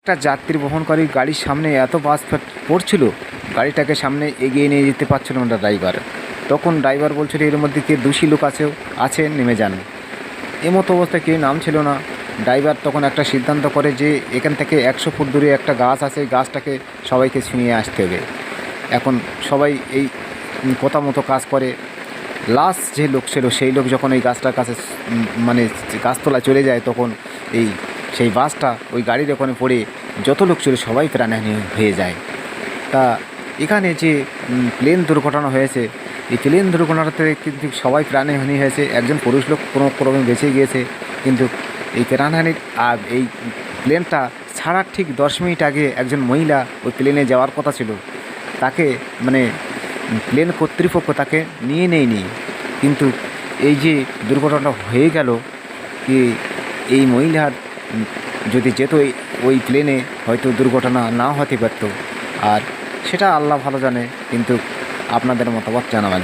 একটা যাত্রী বহনকারী গাড়ির সামনে এত বাস পড়ছিল, গাড়িটাকে সামনে এগিয়ে নিয়ে যেতে পারছিল না ড্রাইভার। তখন ড্রাইভার বলছিল এর মধ্যে কে দোষী লোক আছে নেমে যান। এমতো অবস্থায় কেউ নামছিল না। ড্রাইভার তখন একটা সিদ্ধান্ত করে যে এখান থেকে 100 ফুট দূরে একটা গাছ আছে, গাছটাকে সবাইকে ছিনিয়ে আসতে হবে। এখন সবাই এই কথা মতো কাজ করে। লাস্ট যে লোক ছিল সেই লোক যখন এই গাছটার কাছে মানে গাছতলায় চলে যায়, তখন সেই বাসটা ওই গাড়ির ওখানে পড়ে যত লোক ছিল সবাই প্রাণহানি হয়ে যায়। তা এখানে যে প্লেন দুর্ঘটনা হয়েছে, এই প্লেন দুর্ঘটনাতে কিন্তু সবাই প্রাণহানি হয়েছে। একজন পুরুষ লোক কোনো ক্রমে বেঁচে গিয়েছে, কিন্তু এই প্রাণহানির আর এই প্লেনটা ছাড়ার ঠিক 10 মিনিট আগে একজন মহিলা ওই প্লেনে যাওয়ার কথা ছিল, তাকে প্লেন কর্তৃপক্ষ তাকে নিয়ে নেয়নি। কিন্তু এই যে দুর্ঘটনাটা হয়ে গেল, কি এই মহিলার যদি যেত ওই প্লেনে, হয়তো দুর্ঘটনা না হতে পারত। আর সেটা আল্লাহ ভালো জানে, কিন্তু আপনাদের মতামত জানাবেন।